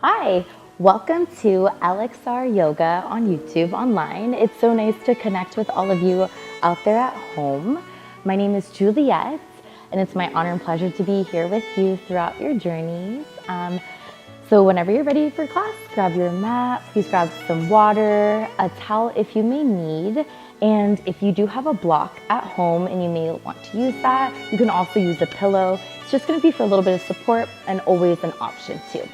Hi, welcome to LXR Yoga on YouTube online. It's so nice to connect with all of you out there at home. My name is Juliet, and it's my honor and pleasure to be here with you throughout your journeys. So whenever you're ready for class, grab your mat, please grab some water, a towel if you may need, and if you do have a block at home and you may want to use that, you can also use a pillow. It's just going to be for a little bit of support and always an option too.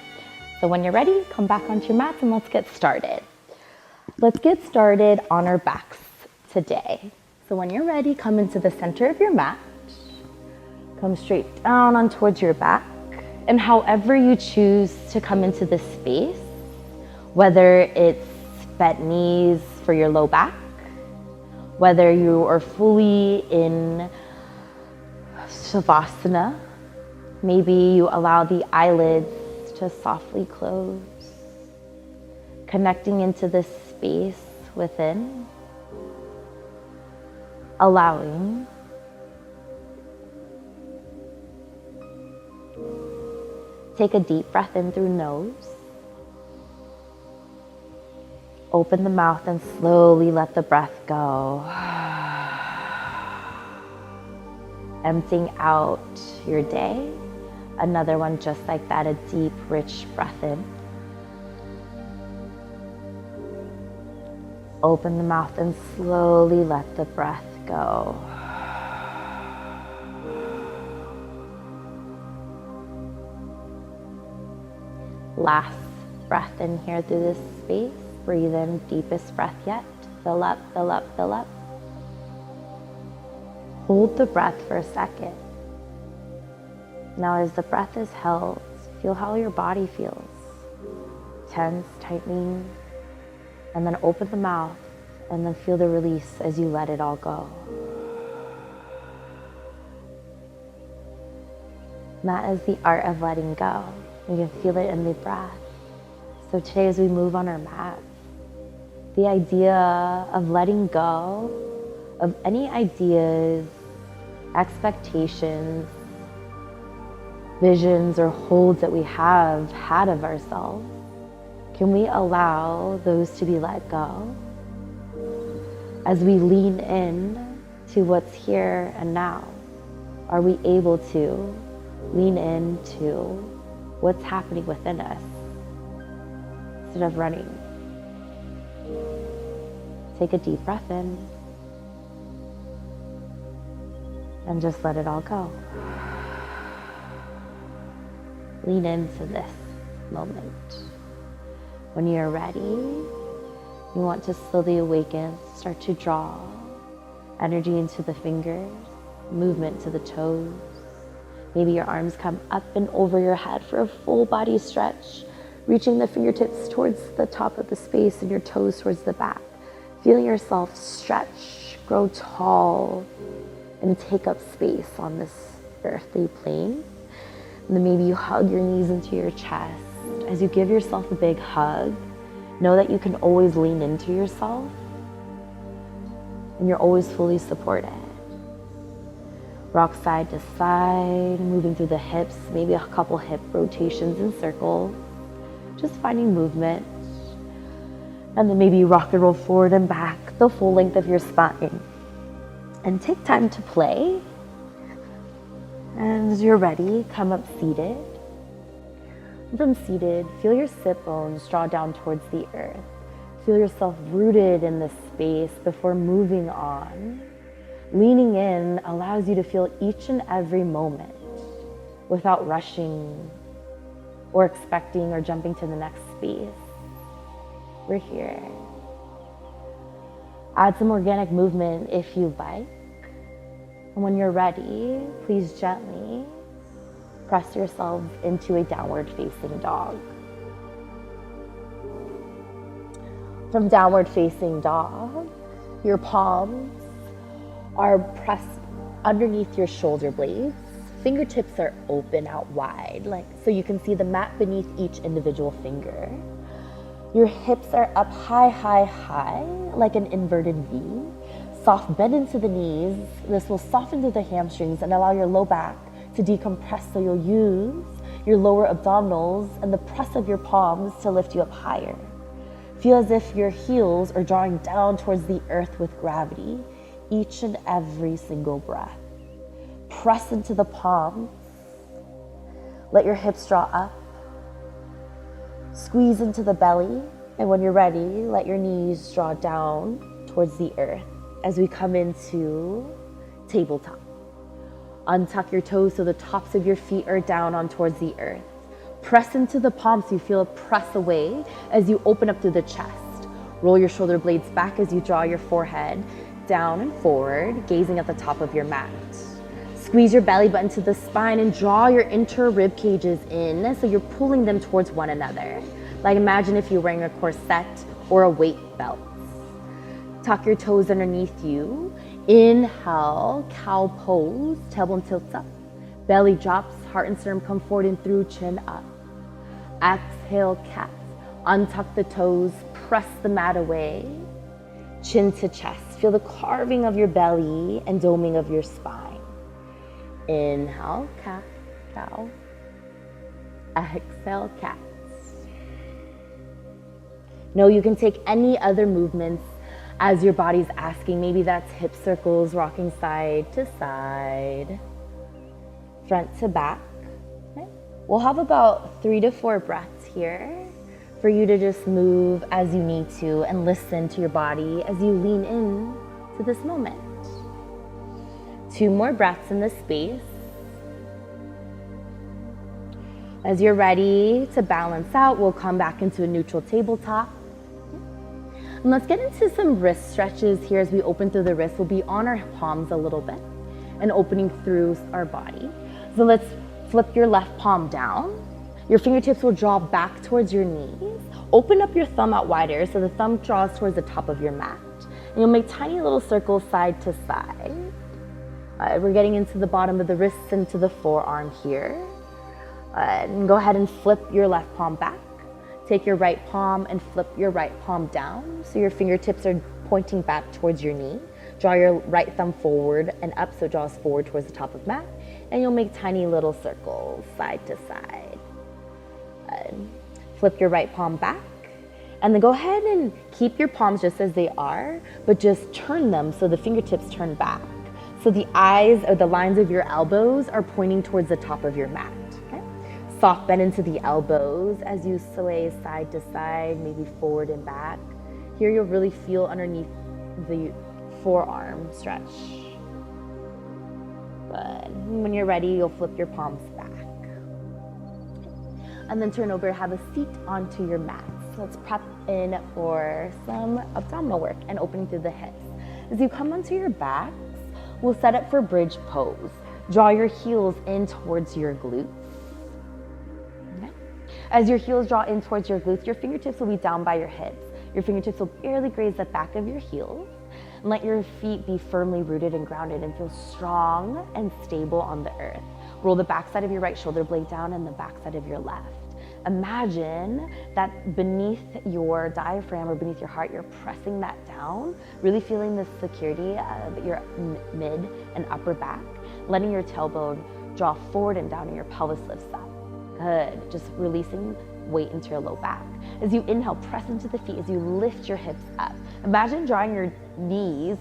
So when you're ready, come back onto your mats and let's get started. Let's get started on our backs today. So when you're ready, come into the center of your mat. Come straight down on towards your back. And however you choose to come into this space, whether it's bent knees for your low back, whether you are fully in Savasana, maybe you allow the eyelids to softly close, connecting into this space within, allowing. Take a deep breath in through nose. Open the mouth and slowly let the breath go. Emptying out your day. Another one just like that, a deep, rich breath in. Open the mouth and slowly let the breath go. Last breath in here through this space. Breathe in, deepest breath yet. Fill up, fill up, fill up. Hold the breath for a second. Now as the breath is held, feel how your body feels. Tense, tightening, and then open the mouth and then feel the release as you let it all go. And that is the art of letting go. You can feel it in the breath. So today as we move on our mat, the idea of letting go of any ideas, expectations, visions or holds that we have had of ourselves, can we allow those to be let go as we lean in to what's here and now? Are we able to lean into what's happening within us instead of running? Take a deep breath in and just let it all go. Lean into this moment. When you're ready, you want to slowly awaken, start to draw energy into the fingers, movement to the toes. Maybe your arms come up and over your head for a full body stretch, reaching the fingertips towards the top of the space and your toes towards the back. Feeling yourself stretch, grow tall, and take up space on this earthly plane. And then maybe you hug your knees into your chest. As you give yourself a big hug, know that you can always lean into yourself and you're always fully supported. Rock side to side, moving through the hips, maybe a couple hip rotations in circles, just finding movement. And then maybe you rock and roll forward and back, the full length of your spine. And take time to play. And as you're ready, come up seated. From seated, feel your sit bones draw down towards the earth. Feel yourself rooted in this space before moving on. Leaning in allows you to feel each and every moment without rushing or expecting or jumping to the next space. We're here. Add some organic movement if you like. And when you're ready, please gently press yourself into a downward facing dog. From downward facing dog, your palms are pressed underneath your shoulder blades. Fingertips are open out wide, so you can see the mat beneath each individual finger. Your hips are up high, high, high, like an inverted V. Soft bend into the knees. This will soften through the hamstrings and allow your low back to decompress, so you'll use your lower abdominals and the press of your palms to lift you up higher. Feel as if your heels are drawing down towards the earth with gravity, each and every single breath. Press into the palms. Let your hips draw up. Squeeze into the belly. And when you're ready, let your knees draw down towards the earth as we come into tabletop. Untuck your toes so the tops of your feet are down on towards the earth. Press into the palms so you feel a press away as you open up through the chest. Roll your shoulder blades back as you draw your forehead down and forward, gazing at the top of your mat. Squeeze your belly button to the spine and draw your inter rib cages in so you're pulling them towards one another. Like imagine if you're wearing a corset or a weight belt. Tuck your toes underneath you. Inhale, cow pose, tailbone tilts up. Belly drops, heart and sternum come forward and through, chin up. Exhale, cat. Untuck the toes, press the mat away. Chin to chest. Feel the carving of your belly and doming of your spine. Inhale, cat, cow. Exhale, cat. No, you can take any other movements as your body's asking. Maybe that's hip circles, rocking side to side, front to back. Okay. We'll have about 3 to 4 breaths here for you to just move as you need to and listen to your body as you lean in to this moment. 2 more breaths in this space. As you're ready to balance out, we'll come back into a neutral tabletop. And let's get into some wrist stretches here as we open through the wrists. We'll be on our palms a little bit and opening through our body. So let's flip your left palm down. Your fingertips will draw back towards your knees. Open up your thumb out wider so the thumb draws towards the top of your mat. And you'll make tiny little circles side to side. We're getting into the bottom of the wrists into the forearm here. And go ahead and flip your left palm back. Take your right palm and flip your right palm down so your fingertips are pointing back towards your knee. Draw your right thumb forward and up so it draws forward towards the top of mat. And you'll make tiny little circles side to side. Flip your right palm back. And then go ahead and keep your palms just as they are, but just turn them so the fingertips turn back. So the eyes or the lines of your elbows are pointing towards the top of your mat. Soft bend into the elbows as you sway side to side, maybe forward and back. Here you'll really feel underneath the forearm stretch. Good. When you're ready, you'll flip your palms back. And then turn over, have a seat onto your mat. So let's prep in for some abdominal work and opening through the hips. As you come onto your backs, we'll set up for bridge pose. Draw your heels in towards your glutes. As your heels draw in towards your glutes, your fingertips will be down by your hips. Your fingertips will barely graze the back of your heels. And let your feet be firmly rooted and grounded and feel strong and stable on the earth. Roll the backside of your right shoulder blade down and the backside of your left. Imagine that beneath your diaphragm or beneath your heart, you're pressing that down, really feeling the security of your mid and upper back, letting your tailbone draw forward and down and your pelvis lifts up. Good. Just releasing weight into your low back. As you inhale, press into the feet as you lift your hips up. Imagine drawing your knees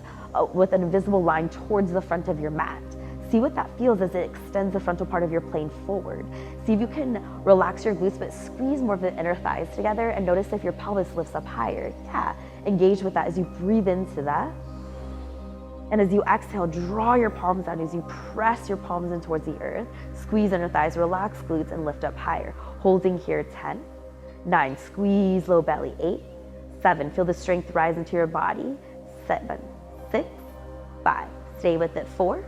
with an invisible line towards the front of your mat. See what that feels as it extends the frontal part of your plane forward. See if you can relax your glutes, but squeeze more of the inner thighs together and notice if your pelvis lifts up higher. Yeah, engage with that as you breathe into that. And as you exhale, draw your palms down as you press your palms in towards the earth. Squeeze inner thighs, relax glutes, and lift up higher. Holding here, 10, 9, squeeze low belly, 8, 7, feel the strength rise into your body, 7, 6, 5, stay with it, 4,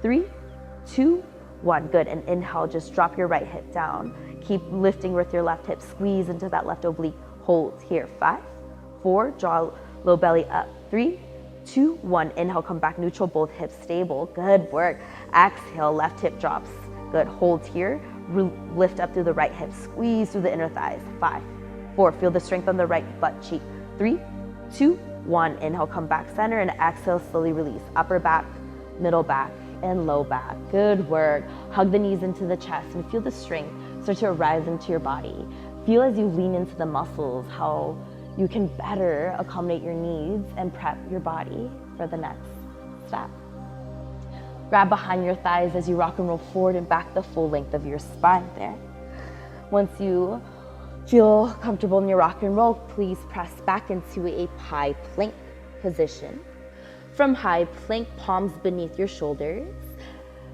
3, 2, 1, good. And inhale, just drop your right hip down. Keep lifting with your left hip, squeeze into that left oblique, hold here, 5, 4, draw low belly up, 3, 2, 1, inhale, come back neutral, both hips stable, good work. Exhale, left hip drops, good, hold here, lift up through the right hip, squeeze through the inner thighs, 5, 4, feel the strength on the right butt cheek, 3, 2, 1, inhale, come back center, and exhale, slowly release, upper back, middle back, and low back, good work. Hug the knees into the chest and feel the strength start to arise into your body. Feel as you lean into the muscles how you can better accommodate your needs and prep your body for the next step. Grab behind your thighs as you rock and roll forward and back the full length of your spine there. Once you feel comfortable in your rock and roll, please press back into a high plank position. From high plank, palms beneath your shoulders,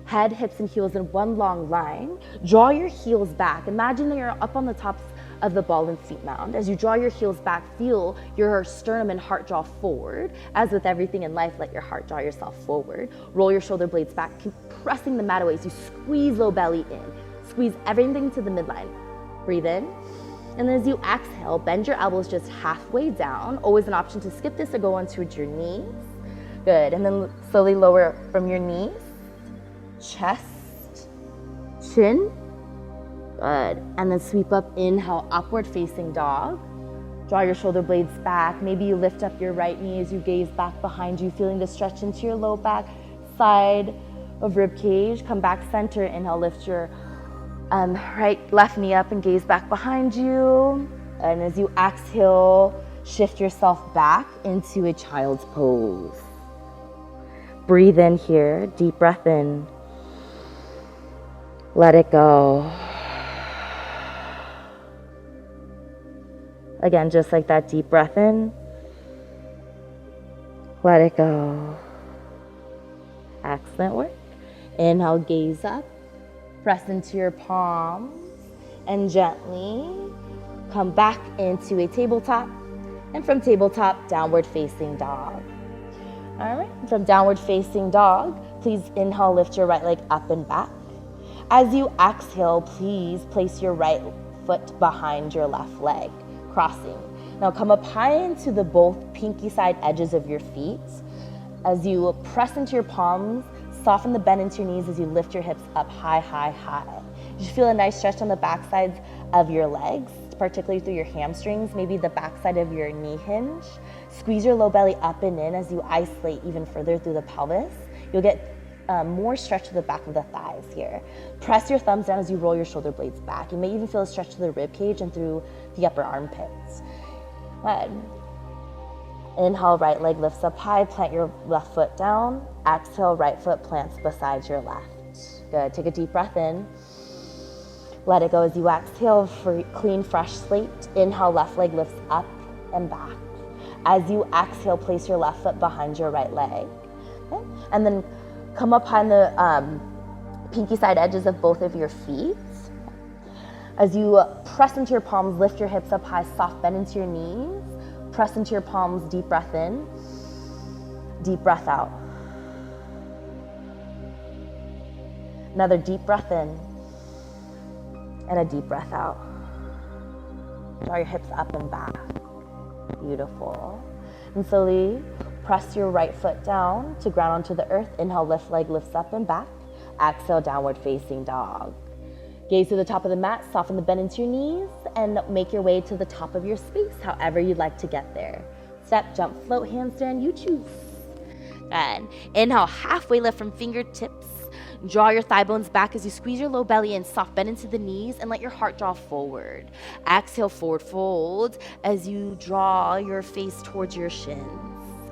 head, hips, and heels in one long line. Draw your heels back. Imagine that you're up on the tops of the ball and seat mound. As you draw your heels back, feel your sternum and heart draw forward. As with everything in life, let your heart draw yourself forward. Roll your shoulder blades back, keep pressing the mat away as you squeeze low belly in. Squeeze everything to the midline. Breathe in. And then as you exhale, bend your elbows just halfway down. Always an option to skip this or go on towards your knees. Good. And then slowly lower from your knees. Chest, chin. Good. And then sweep up, inhale, upward facing dog. Draw your shoulder blades back. Maybe you lift up your right knee as you gaze back behind you, feeling the stretch into your low back, side of rib cage. Come back center. Inhale, lift your left knee up and gaze back behind you. And as you exhale, shift yourself back into a child's pose. Breathe in here, deep breath in. Let it go. Again, just like that, deep breath in. Let it go. Excellent work. Inhale, gaze up. Press into your palms and gently come back into a tabletop. And from tabletop, downward facing dog. All right, from downward facing dog, please inhale, lift your right leg up and back. As you exhale, please place your right foot behind your left leg, crossing. Now come up high into the both pinky side edges of your feet. As you press into your palms, soften the bend into your knees as you lift your hips up high, high, high. You should feel a nice stretch on the back sides of your legs, particularly through your hamstrings, maybe the backside of your knee hinge. Squeeze your low belly up and in as you isolate even further through the pelvis. You'll get more stretch to the back of the thighs here. Press your thumbs down as you roll your shoulder blades back. You may even feel a stretch to the rib cage and through the upper armpits. Good. Inhale, right leg lifts up high, plant your left foot down. Exhale, right foot plants beside your left. Good, take a deep breath in. Let it go as you exhale for clean, fresh slate. Inhale, left leg lifts up and back. As you exhale, place your left foot behind your right leg. Okay? And then come up behind the pinky side edges of both of your feet. As you press into your palms, lift your hips up high, soft bend into your knees. Press into your palms, deep breath in, deep breath out. Another deep breath in, and a deep breath out. Draw your hips up and back. Beautiful. And slowly press your right foot down to ground onto the earth. Inhale, left leg lifts up and back. Exhale, downward facing dog. Gaze to the top of the mat, soften the bend into your knees, and make your way to the top of your space, however you'd like to get there. Step, jump, float, handstand, you choose. Good. Inhale, halfway lift from fingertips. Draw your thigh bones back as you squeeze your low belly in, soft bend into the knees, and let your heart draw forward. Exhale, forward fold as you draw your face towards your shins.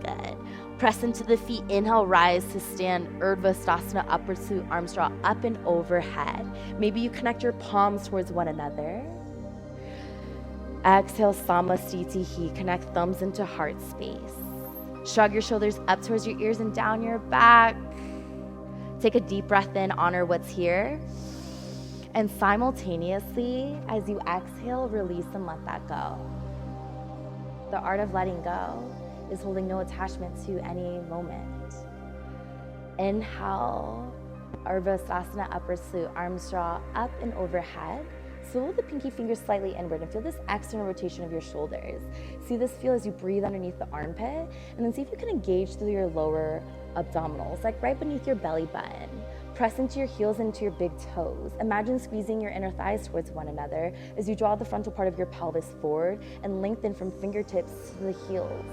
Good. Press into the feet. Inhale, rise to stand. Urdhva upward suit, arms draw up and overhead. Maybe you connect your palms towards one another. Exhale, Samasthiti. Connect thumbs into heart space. Shrug your shoulders up towards your ears and down your back. Take a deep breath in, honor what's here. And simultaneously, as you exhale, release and let that go. The art of letting go is holding no attachment to any moment. Inhale, Urdhva upward salute, arms draw up and overhead. Swivel the pinky fingers slightly inward and feel this external rotation of your shoulders. See this feel as you breathe underneath the armpit, and then see if you can engage through your lower abdominals, like right beneath your belly button. Press into your heels into your big toes. Imagine squeezing your inner thighs towards one another as you draw the frontal part of your pelvis forward and lengthen from fingertips to the heels.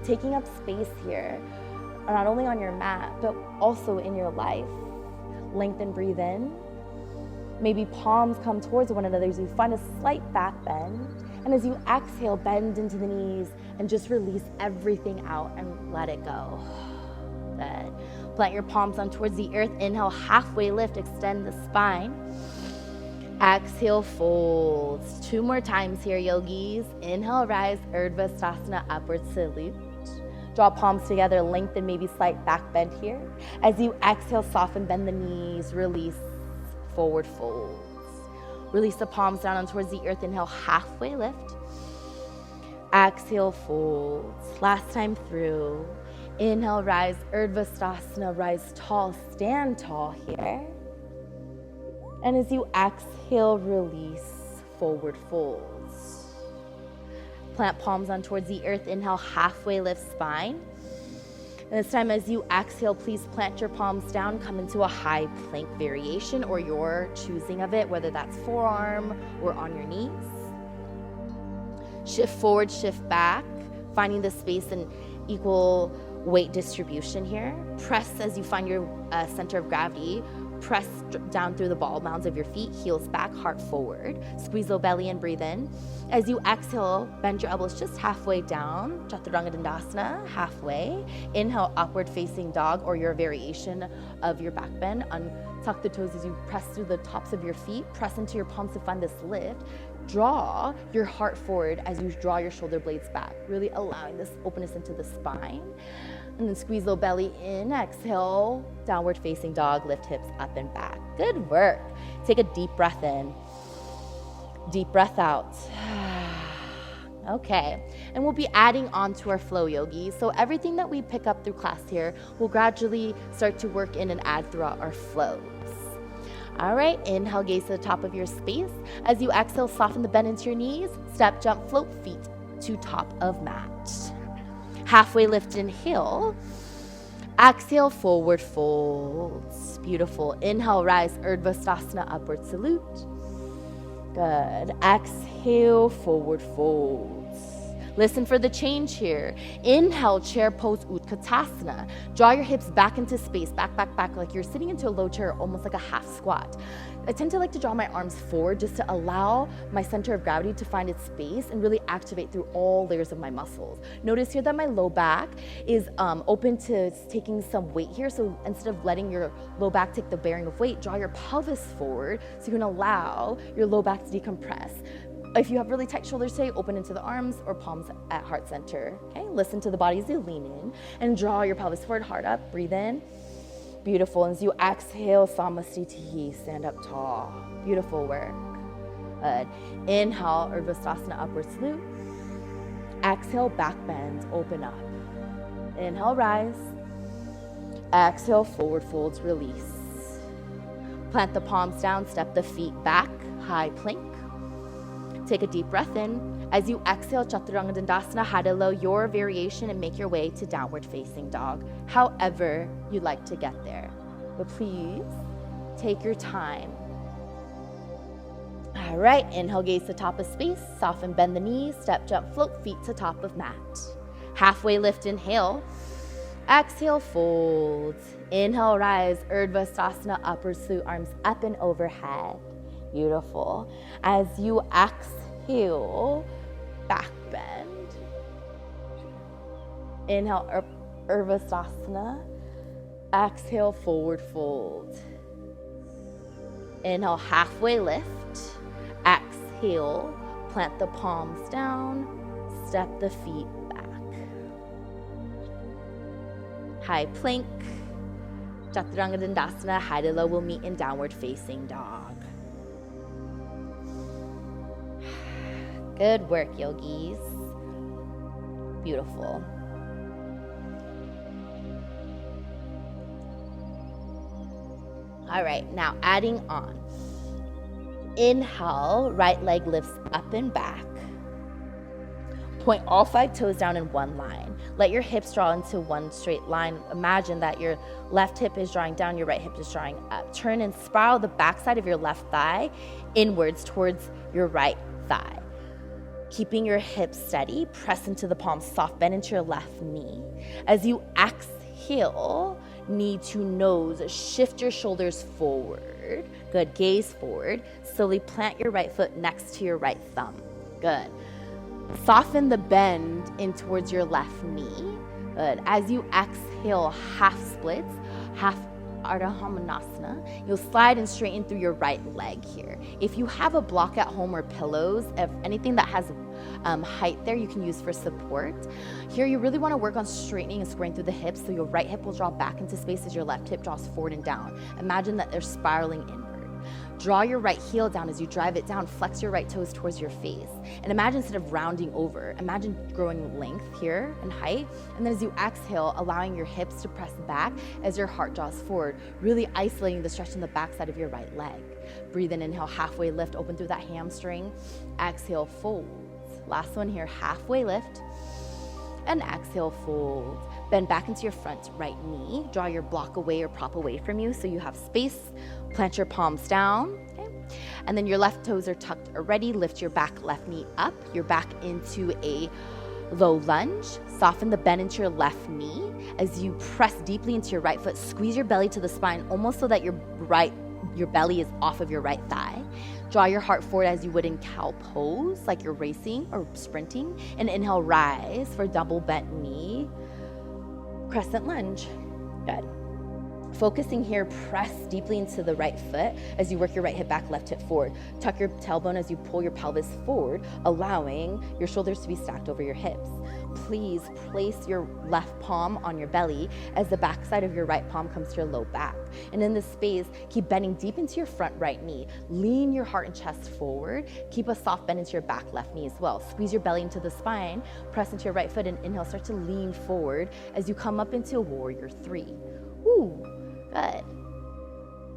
Taking up space here, not only on your mat, but also in your life. Lengthen, breathe in. Maybe palms come towards one another as you find a slight back bend. And as you exhale, bend into the knees and just release everything out and let it go. Good. Plant your palms down towards the earth. Inhale, halfway lift, extend the spine. Exhale, folds. 2 more times here, yogis. Inhale, rise, Urdhva Stasana, upward salute. Draw palms together, lengthen, maybe slight back bend here. As you exhale, soften, bend the knees, release, forward folds. Release the palms down and towards the earth. Inhale, halfway lift. Exhale, folds. Last time through. Inhale, rise, Urdhva Stasana, rise tall, stand tall here. And as you exhale, release, forward folds. Plant palms on towards the earth. Inhale, halfway lift spine. And this time as you exhale, please plant your palms down, come into a high plank variation or your choosing of it, whether that's forearm or on your knees. Shift forward, shift back, finding the space and equal weight distribution here. Press as you find your center of gravity. Press down through the ball mounds of your feet, heels back, heart forward. Squeeze low belly and breathe in. As you exhale, bend your elbows just halfway down. Chaturanga Dandasana, halfway. Inhale, upward facing dog or your variation of your back bend. Tuck the toes as you press through the tops of your feet. Press into your palms to find this lift. Draw your heart forward as you draw your shoulder blades back, really allowing this openness into the spine. And then squeeze low belly in, exhale, downward facing dog, lift hips up and back. Good work. Take a deep breath in, deep breath out. Okay, and we'll be adding on to our flow, yogis. So everything that we pick up through class here will gradually start to work in and add throughout our flows. All right, inhale, gaze to the top of your space. As you exhale, soften the bend into your knees. Step, jump, float, feet to top of mat. Halfway lift, inhale. Exhale, forward folds. Beautiful. Inhale, rise, Urdhva Stasana, upward salute. Good. Exhale, forward folds. Listen for the change here. Inhale, chair pose, Utkatasana. Draw your hips back into space, back, back, back, like you're sitting into a low chair, almost like a half squat. I tend to like to draw my arms forward just to allow my center of gravity to find its space and really activate through all layers of my muscles. Notice here that my low back is open to taking some weight here. So instead of letting your low back take the bearing of weight, draw your pelvis forward so you can allow your low back to decompress. If you have really tight shoulders today, open into the arms or palms at heart center. Okay, listen to the body as you lean in and draw your pelvis forward, heart up, breathe in. Beautiful. And as you exhale, Samastitihi, stand up tall. Beautiful work. Good. Inhale, Urdhva Stasana, upward salute. Exhale, back bend, open up. Inhale, rise. Exhale, forward folds, release. Plant the palms down, step the feet back, high plank. Take a deep breath in. As you exhale, Chaturanga Dandasana, Hadalo, your variation, and make your way to downward facing dog, however you'd like to get there. But please take your time. All right, inhale, gaze to top of space, soften, bend the knees, step, jump, float, feet to top of mat. Halfway lift, inhale. Exhale, folds. Inhale, rise, Urdhva Stasana, upward salute, arms up and overhead. Beautiful. As you exhale, back bend. Inhale, Urdhva Stasana. Exhale, forward fold. Inhale, halfway lift. Exhale, plant the palms down. Step the feet back. High plank. Chaturanga Dandasana, high to low will meet in downward facing dog. Good work, yogis. Beautiful. All right, now adding on. Inhale, right leg lifts up and back. Point all 5 toes down in one line. Let your hips draw into one straight line. Imagine that your left hip is drawing down, your right hip is drawing up. Turn and spiral the backside of your left thigh inwards towards your right thigh. Keeping your hips steady, press into the palms, soft bend into your left knee. As you exhale, knee to nose, shift your shoulders forward. Good. Gaze forward. Slowly plant your right foot next to your right thumb. Good. Soften the bend in towards your left knee. Good. As you exhale, half splits, half Ardha Hamanasana, you'll slide and straighten through your right leg here. If you have a block at home or pillows, if anything that has height there, you can use for support. Here, you really want to work on straightening and squaring through the hips, so your right hip will draw back into space as your left hip draws forward and down. Imagine that they're spiraling inward. Draw your right heel down as you drive it down. Flex your right toes towards your face. And imagine instead of rounding over, imagine growing length here and height. And then as you exhale, allowing your hips to press back as your heart draws forward, really isolating the stretch in the backside of your right leg. Breathe in, inhale, halfway lift, open through that hamstring. Exhale, fold. Last one here, halfway lift. And exhale, fold. Bend back into your front right knee. Draw your block away or prop away from you so you have space. Plant your palms down. Okay. And then your left toes are tucked already. Lift your back left knee up. Your back into a low lunge. Soften the bend into your left knee. As you press deeply into your right foot, squeeze your belly to the spine almost so that your belly is off of your right thigh. Draw your heart forward as you would in cow pose, like you're racing or sprinting. And inhale, rise for double bent knee. Crescent lunge. Good. Focusing here, press deeply into the right foot as you work your right hip back, left hip forward. Tuck your tailbone as you pull your pelvis forward, allowing your shoulders to be stacked over your hips. Please place your left palm on your belly as the backside of your right palm comes to your low back. And in this space, keep bending deep into your front right knee. Lean your heart and chest forward. Keep a soft bend into your back left knee as well. Squeeze your belly into the spine, press into your right foot, and inhale, start to lean forward as you come up into Warrior 3. Woo. Good.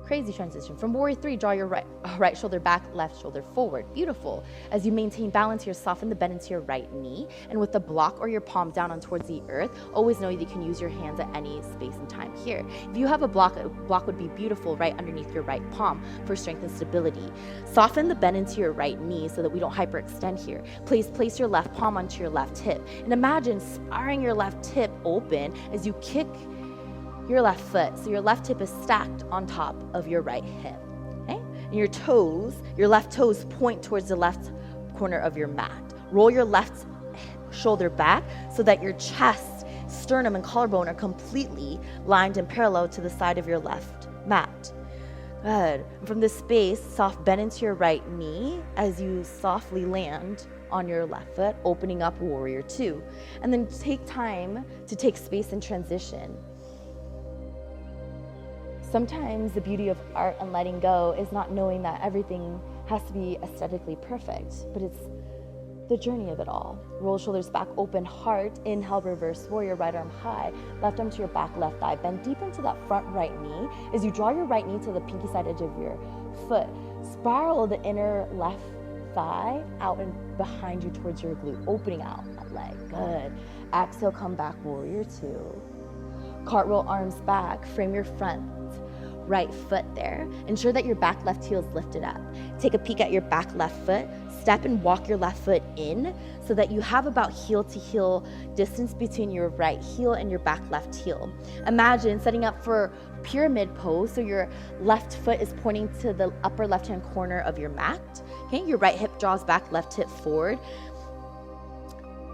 Crazy transition. From Warrior 3, draw your right shoulder back, left shoulder forward. Beautiful. As you maintain balance here, soften the bend into your right knee. And with the block or your palm down on towards the earth, always know that you can use your hands at any space and time here. If you have a block would be beautiful right underneath your right palm for strength and stability. Soften the bend into your right knee so that we don't hyperextend here. Please place your left palm onto your left hip. And imagine spiraling your left hip open as you kick your left foot, so your left hip is stacked on top of your right hip. Okay? And your left toes point towards the left corner of your mat. Roll your left shoulder back so that your chest, sternum, and collarbone are completely lined and parallel to the side of your left mat. Good. And from this space, soft bend into your right knee as you softly land on your left foot, opening up Warrior 2. And then take time to take space and transition. Sometimes the beauty of art and letting go is not knowing that everything has to be aesthetically perfect, but it's the journey of it all. Roll shoulders back, open heart. Inhale, reverse warrior, right arm high, left arm to your back, left thigh. Bend deep into that front right knee as you draw your right knee to the pinky side edge of your foot. Spiral the inner left thigh out and behind you towards your glute, opening out that leg. Good. Exhale, come back, Warrior 2. Cartwheel arms back, frame your front right foot there. Ensure that your back left heel is lifted up. Take a peek at your back left foot. Step and walk your left foot in so that you have about heel to heel distance between your right heel and your back left heel. Imagine setting up for pyramid pose, so your left foot is pointing to the upper left-hand corner of your mat. Okay, your right hip draws back, left hip forward.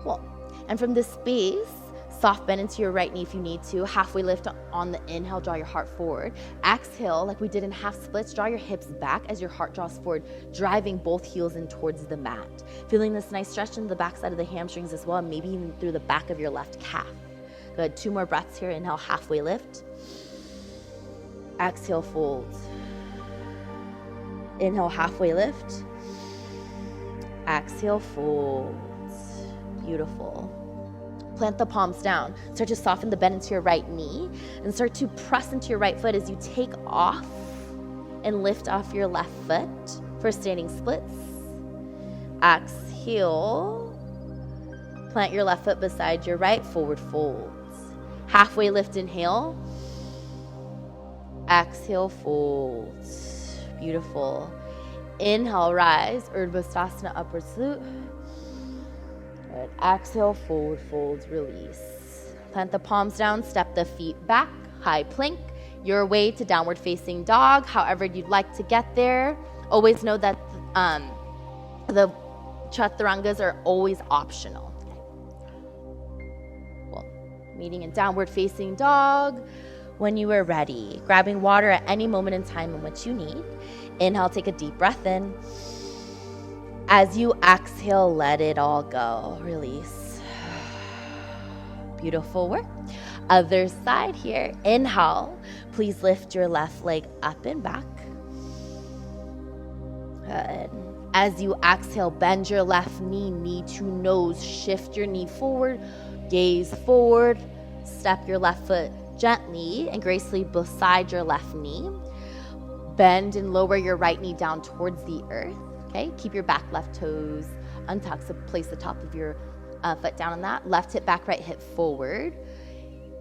Cool. And from this space, soft bend into your right knee if you need to. Halfway lift on the inhale, draw your heart forward. Exhale, like we did in half splits, draw your hips back as your heart draws forward, driving both heels in towards the mat. Feeling this nice stretch in the backside of the hamstrings as well, maybe even through the back of your left calf. Good, 2 more breaths here. Inhale, halfway lift. Exhale, fold. Inhale, halfway lift. Exhale, fold. Beautiful. Plant the palms down. Start to soften the bend into your right knee and start to press into your right foot as you take off and lift off your left foot for standing splits. Exhale. Plant your left foot beside your right, forward folds. Halfway lift, inhale. Exhale, folds. Beautiful. Inhale, rise, Urdhva Sthasana, upward salute. Good. Exhale, forward folds, release. Plant the palms down, step the feet back, high plank. your way to downward facing dog, however you'd like to get there. Always know that the chaturangas are always optional. Well, meeting in downward facing dog. When you are ready, grabbing water at any moment in time in which you need. Inhale, take a deep breath in. As you exhale, let it all go. Release. Beautiful work. Other side here. Inhale. Please lift your left leg up and back. Good. As you exhale, bend your left knee, knee to nose. Shift your knee forward. Gaze forward. Step your left foot gently and gracefully beside your left knee. Bend and lower your right knee down towards the earth. Okay, keep your back left toes untucked, so place the top of your foot down on that. Left hip back, right hip forward.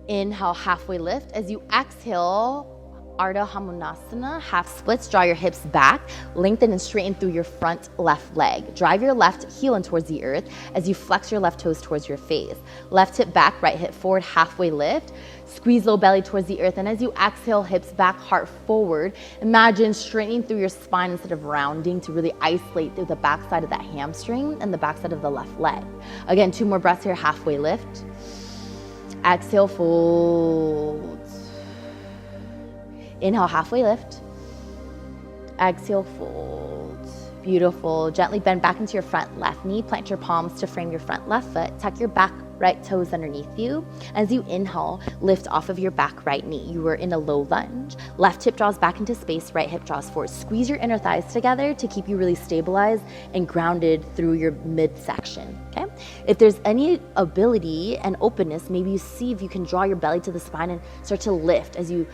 Inhale, halfway lift. As you exhale, Ardha Hamonasana, half splits. Draw your hips back, lengthen and straighten through your front left leg. Drive your left heel in towards the earth as you flex your left toes towards your face. Left hip back, right hip forward, halfway lift. Squeeze low belly towards the earth, and as you exhale, hips back, heart forward. Imagine straightening through your spine instead of rounding to really isolate through the backside of that hamstring and the backside of the left leg. Again, 2 more breaths here, halfway lift. Exhale, fold. Inhale, halfway lift. Exhale, fold. Beautiful. Gently bend back into your front left knee. Plant your palms to frame your front left foot. Tuck your back right toes underneath you. As you inhale, lift off of your back right knee. You are in a low lunge. Left hip draws back into space, right hip draws forward. Squeeze your inner thighs together to keep you really stabilized and grounded through your midsection, okay? If there's any ability and openness, maybe you see if you can draw your belly to the spine and start to lift as you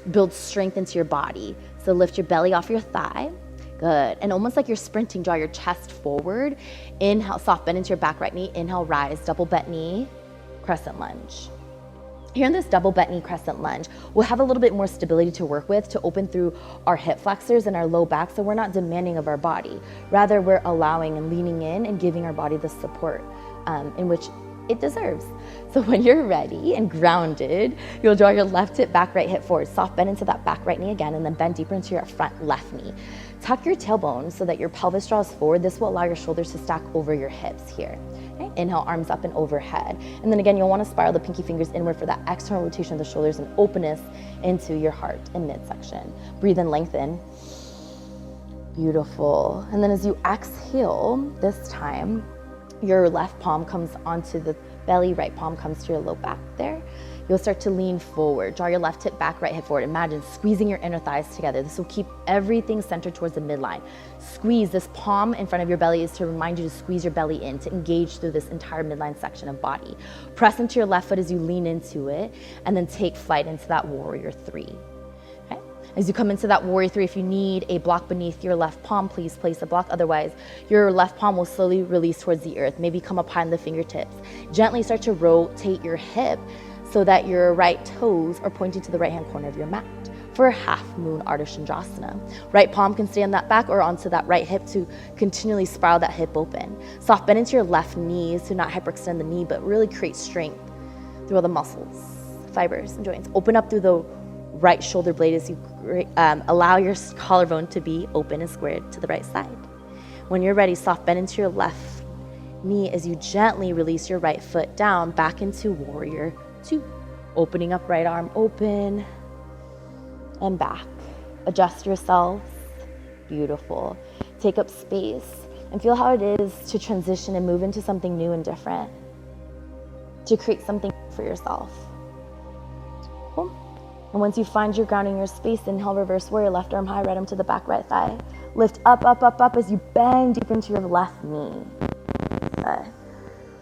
build strength into your body. So lift your belly off your thigh. Good. And almost like you're sprinting, draw your chest forward. Inhale, soft bend into your back right knee. Inhale, rise, double bent knee, crescent lunge. Here in this double bent knee crescent lunge, we'll have a little bit more stability to work with to open through our hip flexors and our low back, so we're not demanding of our body. Rather, we're allowing and leaning in and giving our body the support in which it deserves. So when you're ready and grounded, you'll draw your left hip back, right hip forward. Soft bend into that back right knee again, and then bend deeper into your front left knee. Tuck your tailbone so that your pelvis draws forward. This will allow your shoulders to stack over your hips here. Okay? Inhale, arms up and overhead. And then again, you'll want to spiral the pinky fingers inward for that external rotation of the shoulders and openness into your heart and midsection. Breathe and lengthen. Beautiful. And then as you exhale, this time, your left palm comes onto the belly, right palm comes to your low back there. You'll start to lean forward. Draw your left hip back, right hip forward. Imagine squeezing your inner thighs together. This will keep everything centered towards the midline. Squeeze. This palm in front of your belly is to remind you to squeeze your belly in, to engage through this entire midline section of body. Press into your left foot as you lean into it, and then take flight into that warrior 3. Okay? As you come into that warrior 3, if you need a block beneath your left palm, please place a block. Otherwise, your left palm will slowly release towards the earth. Maybe come up high on the fingertips. Gently start to rotate your hip so that your right toes are pointing to the right-hand corner of your mat for a half moon Ardha Chandrasana. Right palm can stay on that back or onto that right hip to continually spiral that hip open. Soft bend into your left knees to not hyperextend the knee, but really create strength through all the muscles, fibers, and joints. Open up through the right shoulder blade as you allow your collarbone to be open and squared to the right side. When you're ready, soft bend into your left knee as you gently release your right foot down back into warrior 2. Opening up right arm open and back. Adjust yourself. Beautiful. Take up space and feel how it is to transition and move into something new and different, to create something for yourself. Cool. And once you find your grounding, your space, inhale, reverse warrior, left arm high, right arm to the back, right thigh. Lift up, up, up, up as you bend deep into your left knee.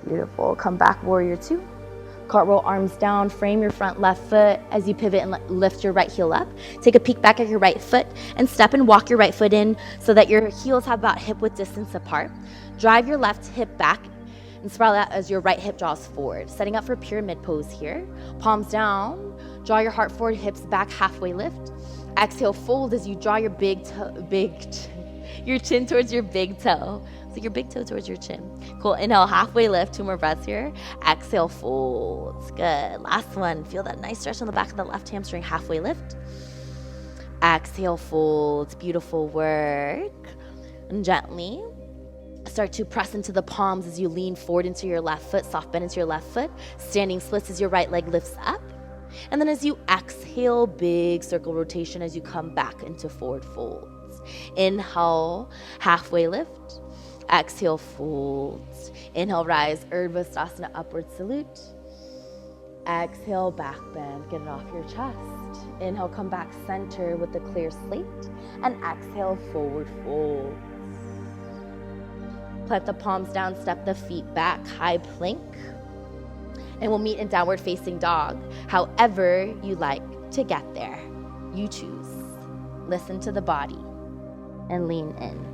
Beautiful. Come back, warrior 2. Cartwheel, arms down, frame your front left foot as you pivot and lift your right heel up. Take a peek back at your right foot and step and walk your right foot in so that your heels have about hip width distance apart. Drive your left hip back and spiral out as your right hip draws forward. Setting up for pyramid pose here. Palms down, draw your heart forward, hips back, halfway lift. Exhale, fold as you draw your your chin towards your big toe. So your big toe towards your chin. Cool. Inhale, halfway lift. 2 more breaths here. Exhale, folds. Good. Last one. Feel that nice stretch on the back of the left hamstring. Halfway lift. Exhale, folds. Beautiful work. And gently start to press into the palms as you lean forward into your left foot. Soft bend into your left foot. Standing splits as your right leg lifts up. And then as you exhale, big circle rotation as you come back into forward folds. Inhale, halfway lift. Exhale, folds. Inhale, rise, Urdhva upward salute. Exhale, back bend, get it off your chest. Inhale, come back center with the clear slate. And exhale, forward fold. Plant the palms down, step the feet back, high plank. And we'll meet in downward facing dog. However you like to get there, you choose. Listen to the body and lean in.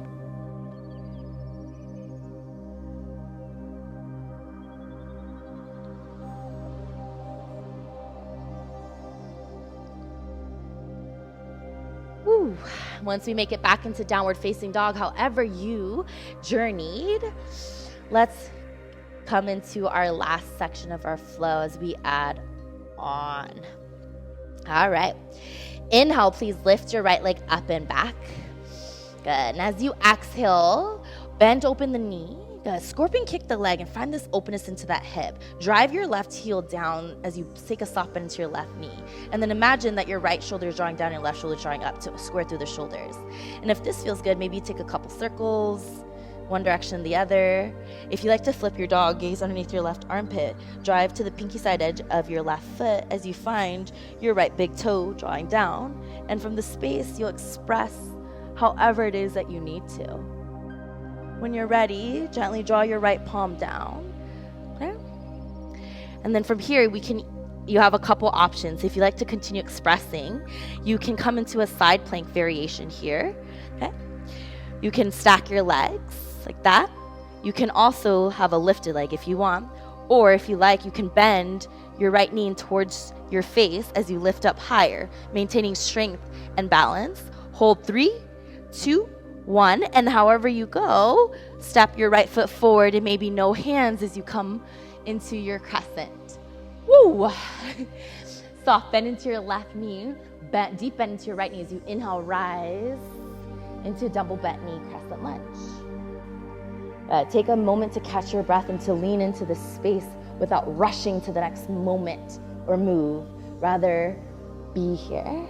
Woo. Once we make it back into downward facing dog, however you journeyed, let's come into our last section of our flow as we add on. All right. Inhale, please lift your right leg up and back. Good. And as you exhale, bend open the knee. Good. Scorpion kick the leg and find this openness into that hip. Drive your left heel down as you take a soft bend into your left knee. And then imagine that your right shoulder is drawing down, your left shoulder is drawing up to square through the shoulders. And if this feels good, maybe you take a couple circles, one direction, the other. If you like to flip your dog, gaze underneath your left armpit. Drive to the pinky side edge of your left foot as you find your right big toe drawing down. And from the space, you'll express however it is that you need to. When you're ready, gently draw your right palm down. Okay? And then from here, you have a couple options. If you like to continue expressing, you can come into a side plank variation here. Okay? You can stack your legs like that. You can also have a lifted leg if you want. Or if you like, you can bend your right knee towards your face as you lift up higher, maintaining strength and balance. Hold 3, 2, 1, and however you go, step your right foot forward and maybe no hands as you come into your crescent. Woo! Soft bend into your left knee, deep bend into your right knee as you inhale, rise into double bent knee, crescent lunge. Take a moment to catch your breath and to lean into the space without rushing to the next moment or move. Rather, be here.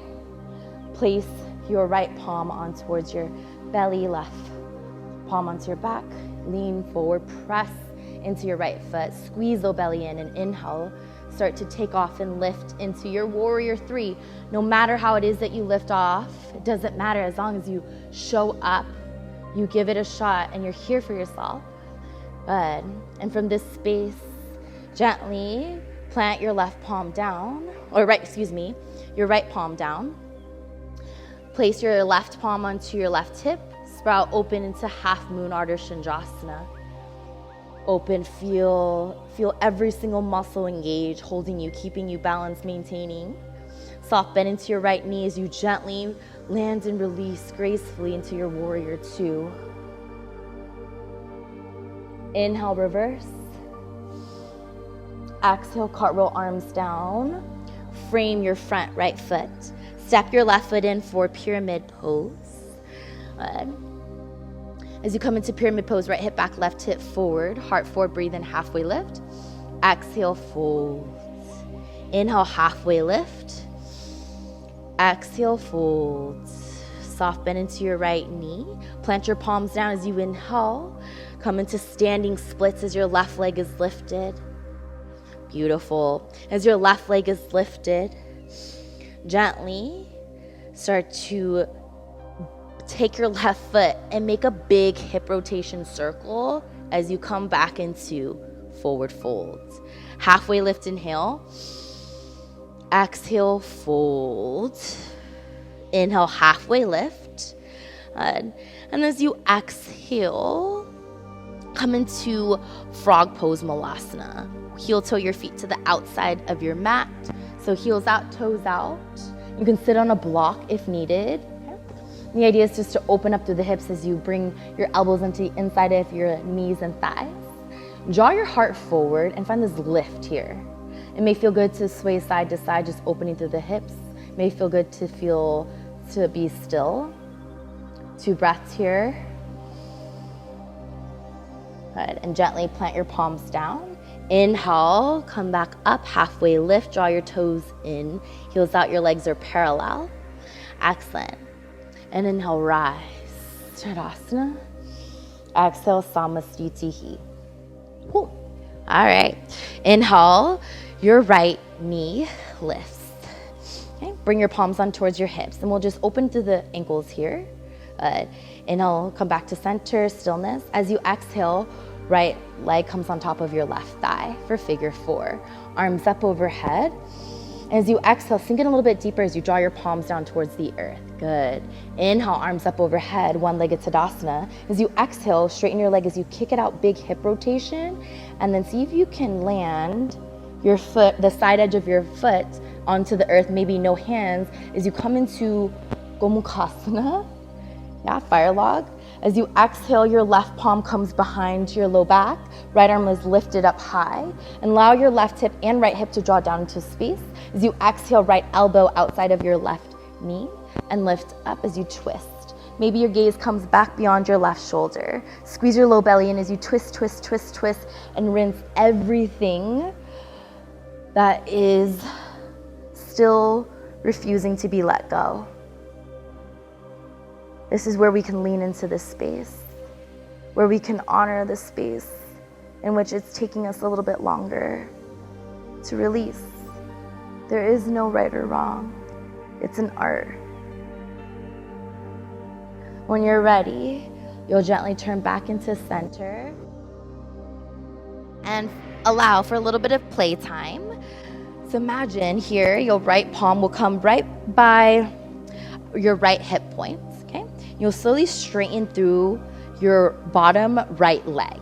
Place your right palm on towards your belly, left palm onto your back. Lean forward, press into your right foot. Squeeze the belly in and inhale. Start to take off and lift into your warrior 3. No matter how it is that you lift off, it doesn't matter as long as you show up, you give it a shot, and you're here for yourself. Good. And from this space, gently plant your left palm down, your right palm down. Place your left palm onto your left hip. Sprout open into half moon Ardha Shandrasana. Open, feel every single muscle engage, holding you, keeping you balanced, maintaining. Soft bend into your right knee as you gently land and release gracefully into your warrior 2. Inhale, reverse. Exhale, cartwheel arms down. Frame your front right foot. Step your left foot in for pyramid pose. As you come into pyramid pose, right hip back, left hip forward, heart forward, breathe in, halfway lift. Exhale, fold. Inhale, halfway lift. Exhale, fold. Soft bend into your right knee. Plant your palms down as you inhale. Come into standing splits as your left leg is lifted. Beautiful. As your left leg is lifted, gently start to take your left foot and make a big hip rotation circle as you come back into forward folds. Halfway lift, inhale. Exhale, fold. Inhale, halfway lift. And as you exhale, come into frog pose malasana. Heel toe your feet to the outside of your mat. So heels out, toes out. You can sit on a block if needed. The idea is just to open up through the hips as you bring your elbows into the inside of your knees and thighs. Draw your heart forward and find this lift here. It may feel good to sway side to side, just opening through the hips. It may feel good to be still. 2 breaths here. Good, and gently plant your palms down. Inhale, come back up, halfway lift, draw your toes in, heels out, your legs are parallel. Excellent. And inhale, rise, Tadasana. Exhale, Samastitihi. Cool. All right. Inhale, your right knee lifts. Okay. Bring your palms on towards your hips, and we'll just open through the ankles here. Inhale, come back to center, stillness. As you exhale, right leg comes on top of your left thigh for figure 4. Arms up overhead. As you exhale, sink in a little bit deeper as you draw your palms down towards the earth. Good. Inhale, arms up overhead, one-legged Tadasana. As you exhale, straighten your leg as you kick it out, big hip rotation, and then see if you can land your foot, the side edge of your foot, onto the earth, maybe no hands, as you come into Gomukhasana, fire log. As you exhale, your left palm comes behind your low back, right arm is lifted up high, and allow your left hip and right hip to draw down into space. As you exhale, right elbow outside of your left knee, and lift up as you twist. Maybe your gaze comes back beyond your left shoulder. Squeeze your low belly in as you twist, twist, twist, twist, and rinse everything that is still refusing to be let go. This is where we can lean into this space, where we can honor the space in which it's taking us a little bit longer to release. There is no right or wrong. It's an art. When you're ready, you'll gently turn back into center and allow for a little bit of playtime. So imagine here, your right palm will come right by your right hip point. Okay, you'll slowly straighten through your bottom right leg,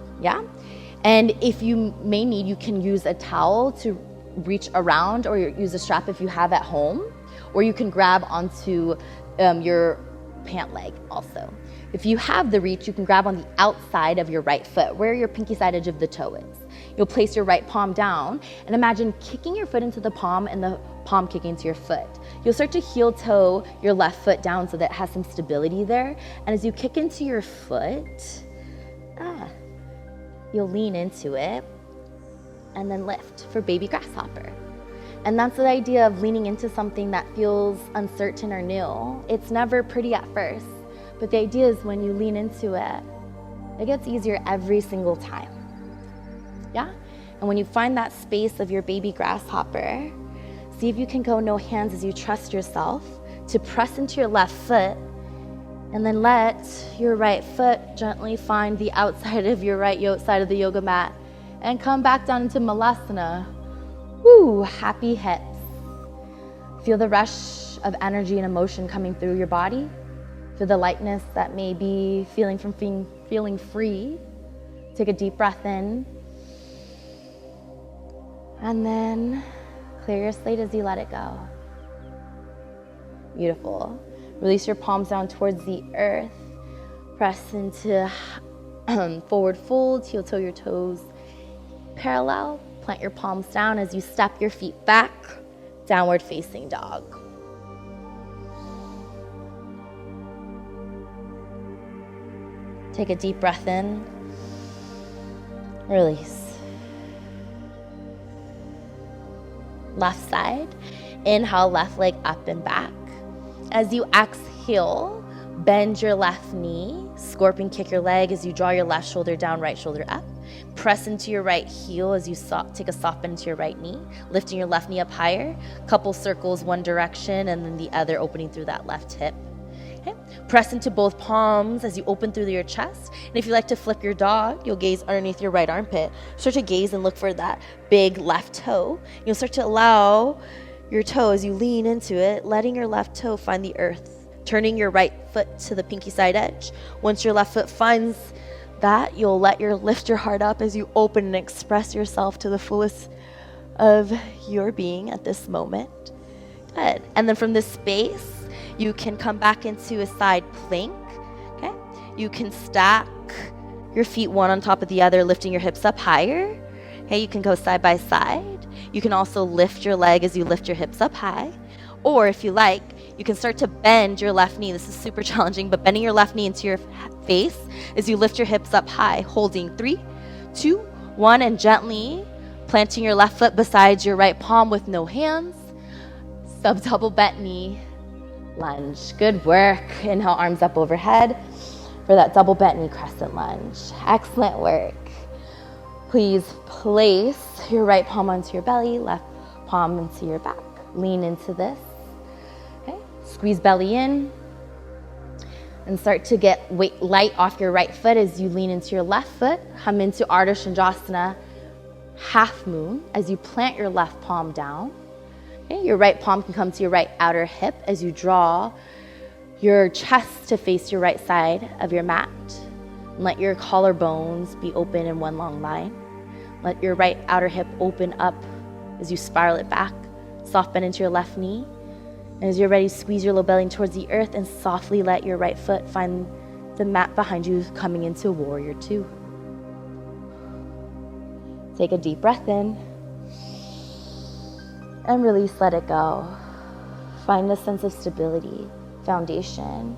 And if you may need, you can use a towel to reach around, or use a strap if you have at home, or you can grab onto your pant leg also. If you have the reach, you can grab on the outside of your right foot, where your pinky side edge of the toe is. You'll place your right palm down and imagine kicking your foot into the palm and the palm kicking into your foot. You'll start to heel toe your left foot down so that it has some stability there. And as you kick into your foot, you'll lean into it and then lift for baby grasshopper. And that's the idea of leaning into something that feels uncertain or new. It's never pretty at first, but the idea is when you lean into it, it gets easier every single time. And when you find that space of your baby grasshopper, see if you can go no hands as you trust yourself to press into your left foot, and then let your right foot gently find the outside of your right side of the yoga mat and come back down into Malasana. Woo, happy hips. Feel the rush of energy and emotion coming through your body. Feel the lightness that may be feeling from feeling free. Take a deep breath in. And then clear your slate as you let it go. Beautiful. Release your palms down towards the earth. Press into forward fold, heel toe your toes parallel. Plant your palms down as you step your feet back. Downward facing dog. Take a deep breath in. Release. Left side. Inhale, left leg up and back. As you exhale, bend your left knee. Scorpion kick your leg as you draw your left shoulder down, right shoulder up. Press into your right heel as you take a soft bend into your right knee, lifting your left knee up higher. Couple circles one direction and then the other, opening through that left hip. Okay. Press into both palms as you open through your chest. And if you like to flip your dog, you'll gaze underneath your right armpit. Start to gaze and look for that big left toe. You'll start to allow your toe as you lean into it, letting your left toe find the earth, turning your right foot to the pinky side edge. Once your left foot finds that, you'll lift your heart up as you open and express yourself to the fullest of your being at this moment. Good. And then from this space, You can come back into a side plank, okay? You can stack your feet one on top of the other, lifting your hips up higher. Okay, you can go side by side. You can also lift your leg as you lift your hips up high. Or if you like, you can start to bend your left knee. This is super challenging, but bending your left knee into your face as you lift your hips up high, holding 3, 2, 1, and gently planting your left foot beside your right palm with no hands. Sub double bent knee, lunge. Good work. Inhale, arms up overhead for that double bent knee crescent lunge. Excellent work. Please place your right palm onto your belly, left palm into your back. Lean into this. Okay. Squeeze belly in and start to get weight light off your right foot as you lean into your left foot. Come into Ardha Chandrasana, half moon, as you plant your left palm down. Okay. Your right palm can come to your right outer hip as you draw your chest to face your right side of your mat. And let your collarbones be open in one long line. Let your right outer hip open up as you spiral it back. Soft bend into your left knee. And as you're ready, squeeze your low belly towards the earth and softly let your right foot find the mat behind you, coming into Warrior 2. Take a deep breath in and release, let it go. Find a sense of stability, foundation,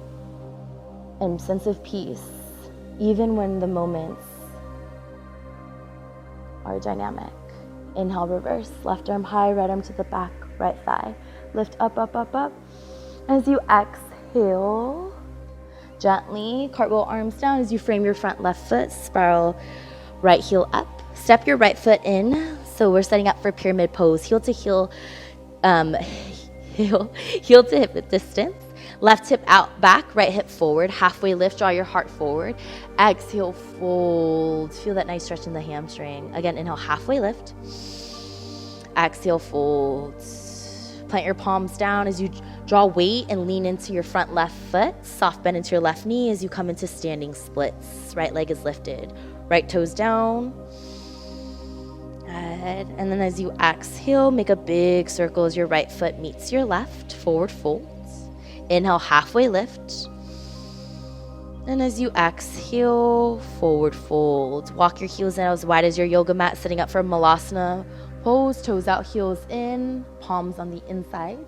and sense of peace, even when the moments are dynamic. Inhale, reverse, left arm high, right arm to the back, right thigh. Lift up, up, up, up. As you exhale, gently cartwheel arms down as you frame your front left foot, spiral right heel up. Step your right foot in. So we're setting up for pyramid pose, heel to heel, heel to hip distance. Left hip out, back, right hip forward. Halfway lift, draw your heart forward. Exhale, fold. Feel that nice stretch in the hamstring. Again, inhale, halfway lift. Exhale, fold. Plant your palms down as you draw weight and lean into your front left foot. Soft bend into your left knee as you come into standing splits. Right leg is lifted. Right toes down. Good. And then as you exhale, make a big circle as your right foot meets your left. Forward fold. Inhale, halfway lift. And as you exhale, forward fold. Walk your heels out as wide as your yoga mat, sitting up for Malasana pose. Toes out, heels in, palms on the inside.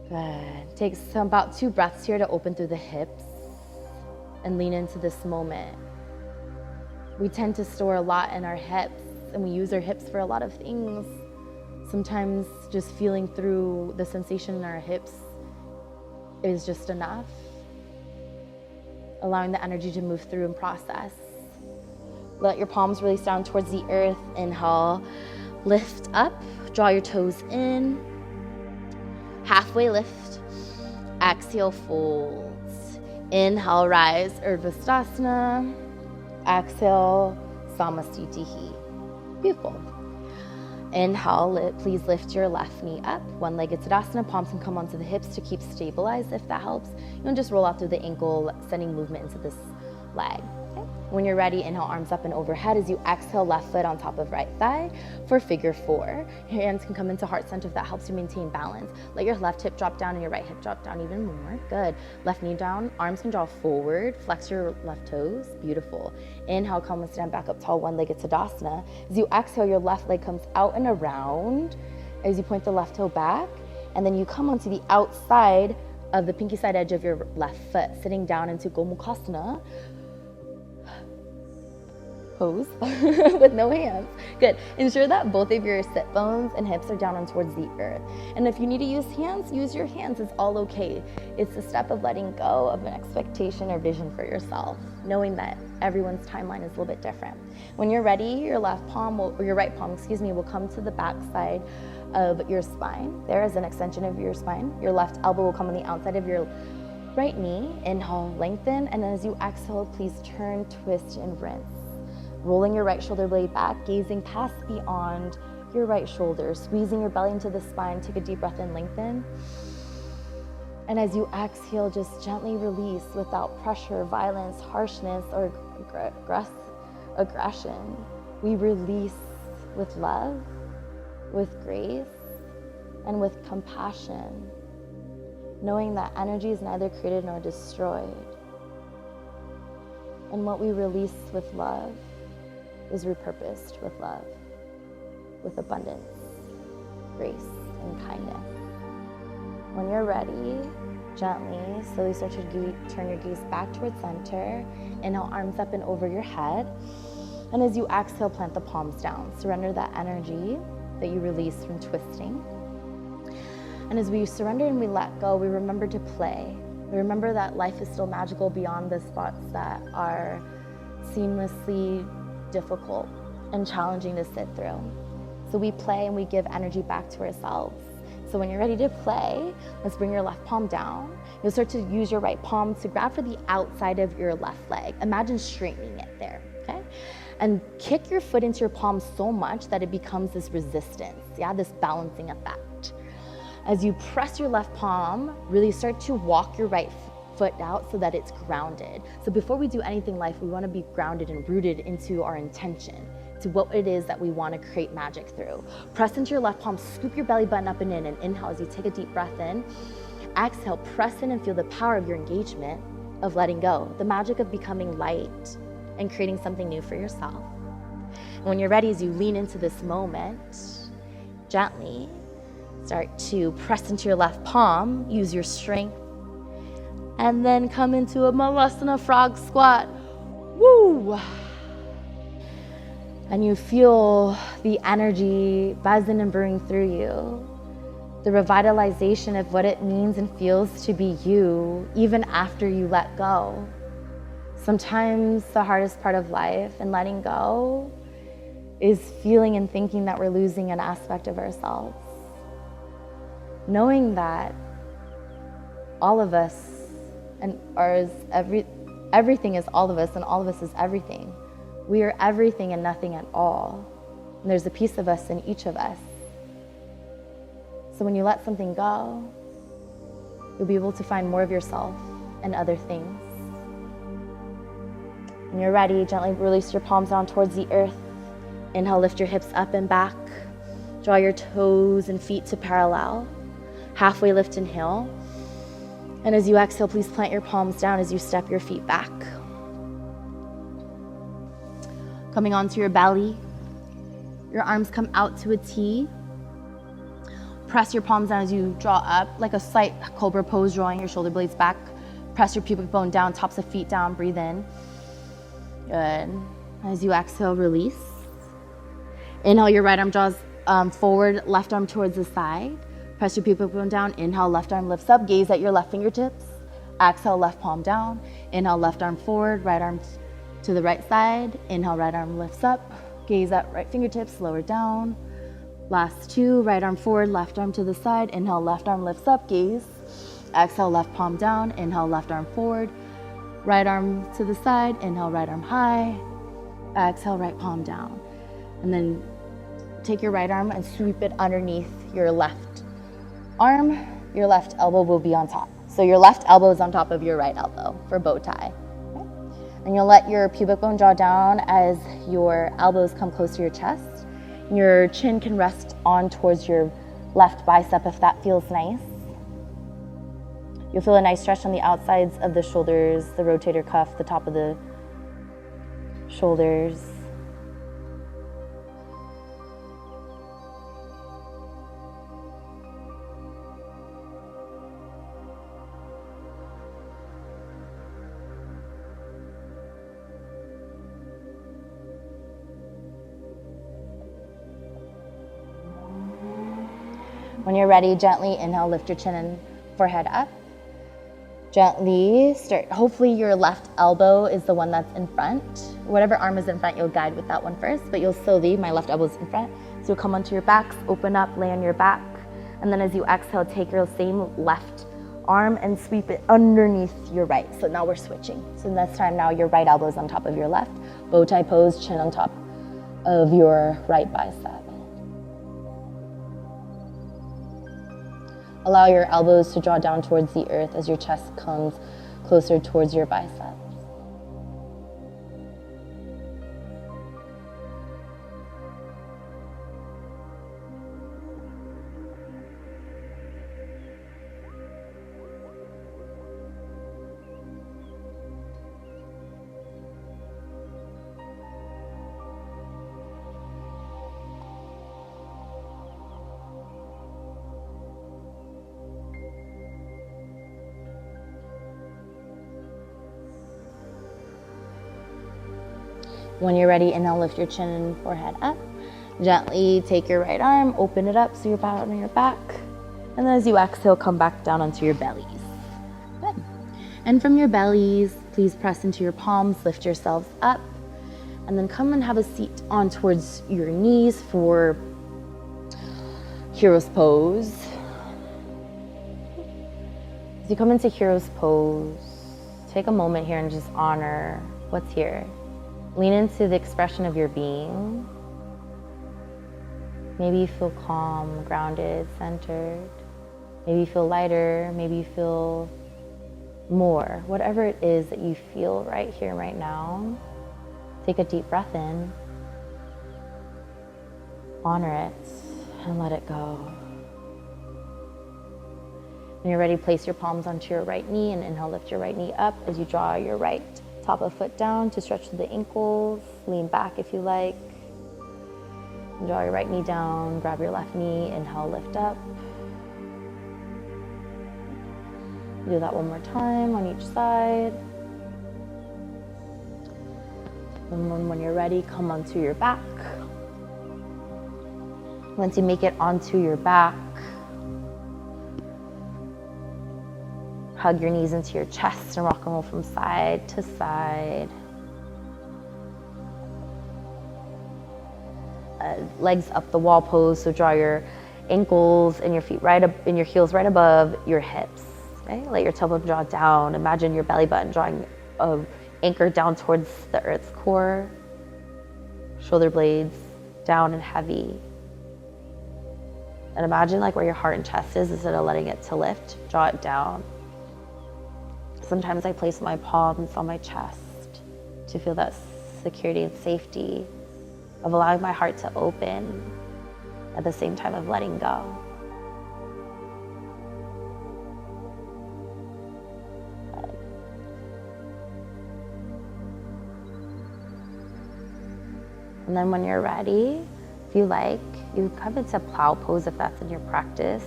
Good. Take about 2 breaths here to open through the hips and lean into this moment. We tend to store a lot in our hips, and we use our hips for a lot of things. Sometimes just feeling through the sensation in our hips is just enough. Allowing the energy to move through and process. Let your palms release down towards the earth. Inhale, lift up, draw your toes in. Halfway lift. Exhale, fold. Inhale, rise, Urdhva. Exhale, Samasthiti. Beautiful. Inhale, please lift your left knee up. One-legged Tadasana. Palms can come onto the hips to keep stabilized if that helps. You can just roll out through the ankle, sending movement into this leg. Okay. When you're ready, inhale, arms up and overhead. As you exhale, left foot on top of right thigh for figure 4. Your hands can come into heart center if that helps you maintain balance. Let your left hip drop down and your right hip drop down even more. Good. Left knee down. Arms can draw forward. Flex your left toes. Beautiful. Inhale, come and stand back up tall, one-legged Tadasana. As you exhale, your left leg comes out and around as you point the left toe back. And then you come onto the outside of the pinky side edge of your left foot, sitting down into Gomukhasana pose with no hands. Good. Ensure that both of your sit bones and hips are down and towards the earth. And if you need to use hands, use your hands. It's all okay. It's a step of letting go of an expectation or vision for yourself, knowing that everyone's timeline is a little bit different. When you're ready, your left palm will, or your right palm, will come to the back side of your spine. There is an extension of your spine. Your left elbow will come on the outside of your right knee. Inhale, lengthen, and as you exhale, please turn, twist, and rinse. Rolling your right shoulder blade back, gazing past beyond your right shoulder, squeezing your belly into the spine. Take a deep breath in, lengthen. And as you exhale, just gently release without pressure, violence, harshness, or aggression. We release with love, with grace, and with compassion. knowing that energy is neither created nor destroyed. And what we release with love is repurposed with love, with abundance, grace, and kindness. When you're ready, gently, slowly start to turn your gaze back towards center. Inhale, arms up and over your head. And as you exhale, plant the palms down. Surrender that energy that you release from twisting. And as we surrender and we let go, we remember to play. We remember that life is still magical beyond the spots that are seamlessly difficult and challenging to sit through. So we play and we give energy back to ourselves. So when you're ready to play, let's bring your left palm down. You'll start to use your right palm to grab for the outside of your left leg. Imagine straightening it there, okay? And kick your foot into your palm so much that it becomes this resistance, this balancing effect. As you press your left palm, really start to walk your right foot out so that it's grounded. So before we do anything in life, we want to be grounded and rooted into our intention, to what it is that we want to create magic through. Press into your left palm, scoop your belly button up and in, and inhale as you take a deep breath in. Exhale, press in and feel the power of your engagement, of letting go, the magic of becoming light and creating something new for yourself. And when you're ready, as you lean into this moment, gently start to press into your left palm, use your strength, and then come into a Malasana frog squat. Woo! And you feel the energy buzzing and brewing through you, the revitalization of what it means and feels to be you, even after you let go. Sometimes the hardest part of life and letting go is feeling and thinking that we're losing an aspect of ourselves. Knowing that all of us and everything is all of us, and all of us is everything. We are everything and nothing at all. And there's a piece of us in each of us. So when you let something go, you'll be able to find more of yourself and other things. When you're ready, gently release your palms down towards the earth. Inhale, lift your hips up and back. Draw your toes and feet to parallel. Halfway lift, inhale. And as you exhale, please plant your palms down as you step your feet back. Coming onto your belly, your arms come out to a T. Press your palms down as you draw up, like a slight cobra pose, drawing your shoulder blades back. Press your pubic bone down, tops of feet down, breathe in. Good. As you exhale, release. Inhale, your right arm draws forward, left arm towards the side. Press your pubic bone down. Inhale, left arm lifts up. Gaze at your left fingertips. Exhale, left palm down. Inhale, left arm forward, right arm to the right side. Inhale, right arm lifts up. Gaze at right fingertips, lower down. Last two, right arm forward, left arm to the side. Inhale, left arm lifts up, gaze. Exhale, left palm down. Inhale, left arm forward. Right arm to the side. Inhale, right arm high. Exhale, right palm down. And then take your right arm and sweep it underneath your left arm. Your left elbow will be on top. So your left elbow is on top of your right elbow for bow tie. Okay? And you'll let your pubic bone draw down as your elbows come close to your chest. Your chin can rest on towards your left bicep if that feels nice. You'll feel a nice stretch on the outsides of the shoulders, the rotator cuff, the top of the shoulders. When you're ready, gently inhale, lift your chin and forehead up. Gently start, hopefully your left elbow is the one that's in front. Whatever arm is in front, you'll guide with that one first, but you'll slowly, my left elbow is in front. So you'll come onto your backs, open up, lay on your back. And then as you exhale, take your same left arm and sweep it underneath your right. So now we're switching. So this time now your right elbow is on top of your left. Bow tie pose, chin on top of your right bicep. Allow your elbows to draw down towards the earth as your chest comes closer towards your biceps. When you're ready, inhale, lift your chin and forehead up. Gently take your right arm, open it up so you're back on your back. And then as you exhale, come back down onto your bellies. Good. And from your bellies, please press into your palms, lift yourselves up, and then come and have a seat on towards your knees for Hero's Pose. As you come into Hero's Pose, take a moment here and just honor what's here. Lean into the expression of your being. Maybe you feel calm, grounded, centered. Maybe you feel lighter. Maybe you feel more. Whatever it is that you feel right here, right now, take a deep breath in. Honor it and let it go. When you're ready, place your palms onto your right knee and inhale, lift your right knee up as you draw your right top of foot down to stretch to the ankles. Lean back if you like. Draw your right knee down, grab your left knee, inhale, lift up. Do that one more time on each side. And then when you're ready, come onto your back. Once you make it onto your back, hug your knees into your chest and rock and roll from side to side. Legs up the wall pose, so draw your ankles and your feet right up, and your heels right above your hips. Okay? Let your tailbone draw down. Imagine your belly button drawing an anchor down towards the earth's core. Shoulder blades down and heavy. And imagine like where your heart and chest is, instead of letting it to lift, draw it down. Sometimes I place my palms on my chest to feel that security and safety of allowing my heart to open at the same time of letting go. And then when you're ready, if you like, you come into plow pose if that's in your practice.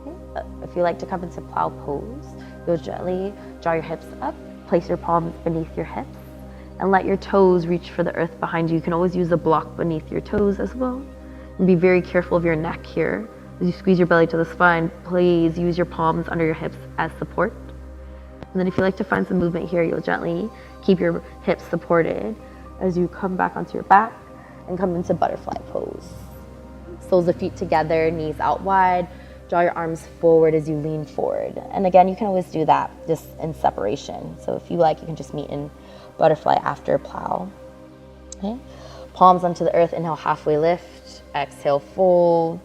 Okay? If you like to come into plow pose, you'll gently draw your hips up, place your palms beneath your hips, and let your toes reach for the earth behind you. You can always use a block beneath your toes as well. And be very careful of your neck here. As you squeeze your belly to the spine, please use your palms under your hips as support. And then if you like to find some movement here, you'll gently keep your hips supported as you come back onto your back and come into butterfly pose. Soles of feet together, knees out wide. Draw your arms forward as you lean forward. And again, you can always do that just in separation. So if you like, you can just meet in butterfly after plow. Okay. Palms onto the earth, inhale, halfway lift. Exhale, fold.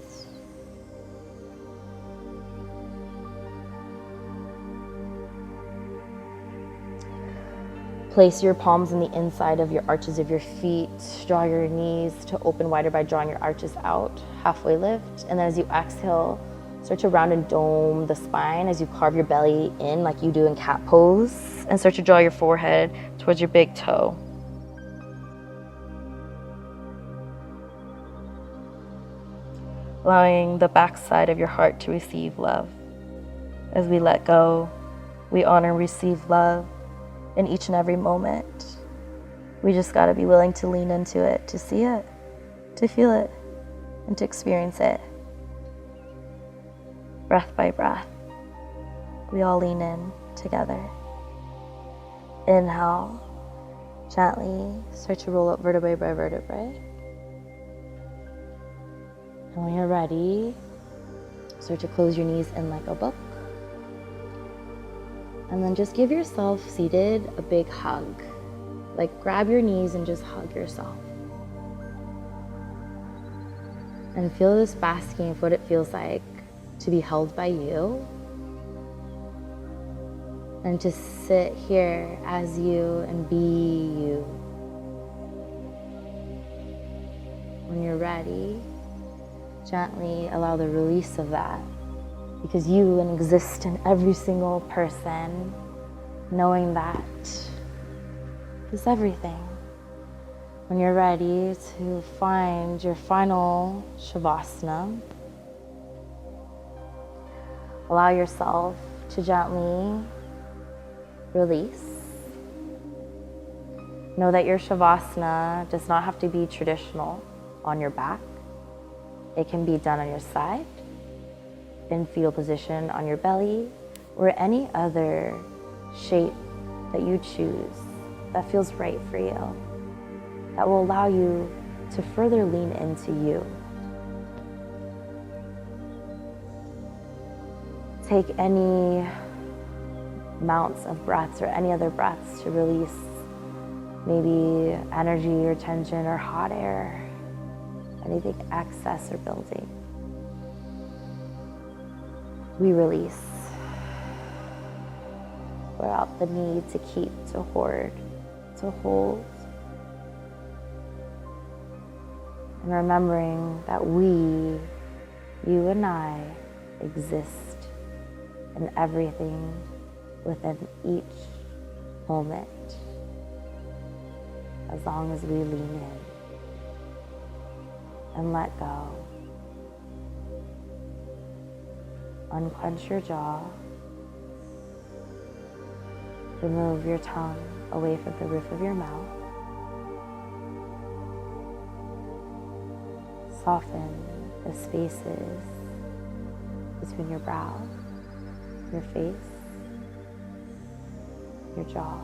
Place your palms on the inside of your arches of your feet. Draw your knees to open wider by drawing your arches out. Halfway lift. And then as you exhale, start to round and dome the spine as you carve your belly in like you do in cat pose. And start to draw your forehead towards your big toe. Allowing the backside of your heart to receive love. As we let go, we honor and receive love in each and every moment. We just gotta be willing to lean into it, to see it, to feel it, and to experience it. Breath by breath, we all lean in together. Inhale, gently start to roll up vertebrae by vertebrae. And when you're ready, start to close your knees in like a book. And then just give yourself seated a big hug. Like grab your knees and just hug yourself. And feel this basking of what it feels like to be held by you. And to sit here as you and be you. When you're ready, gently allow the release of that. Because you exist in every single person, knowing that is everything. When you're ready to find your final Savasana, allow yourself to gently release. Know that your Savasana does not have to be traditional on your back. It can be done on your side, in fetal position on your belly, or any other shape that you choose that feels right for you, that will allow you to further lean into you. Take any amounts of breaths or any other breaths to release maybe energy or tension or hot air, anything excess or building. We release without the need to keep, to hoard, to hold. And remembering that we, you and I, exist in everything within each moment, as long as we lean in and let go. Unclench your jaw. Remove your tongue away from the roof of your mouth. Soften the spaces between your brow, your face, your jaw.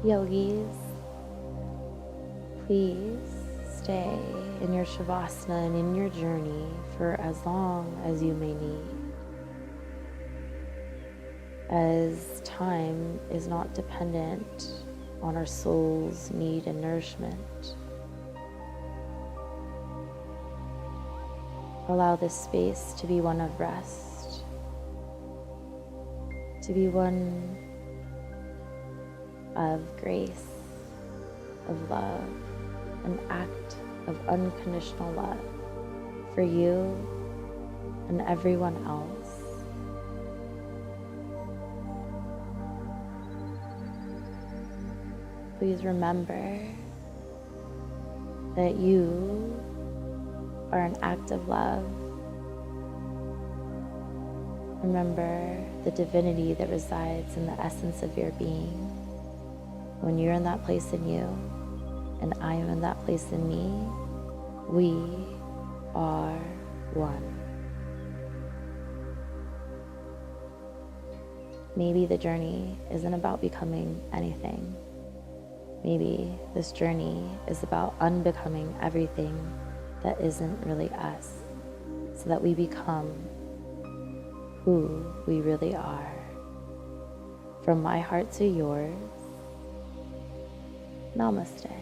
Yogis, please stay in your Shavasana and in your journey for as long as you may need, as time is not dependent on our soul's need and nourishment. Allow this space to be one of rest, to be one of grace, of love, an act of unconditional love for you and everyone else. Please remember that you are an act of love. Remember the divinity that resides in the essence of your being. When you're in that place in you, and I am in that place in me, we are one. Maybe the journey isn't about becoming anything. Maybe this journey is about unbecoming everything that isn't really us, so that we become who we really are. From my heart to yours, Namaste.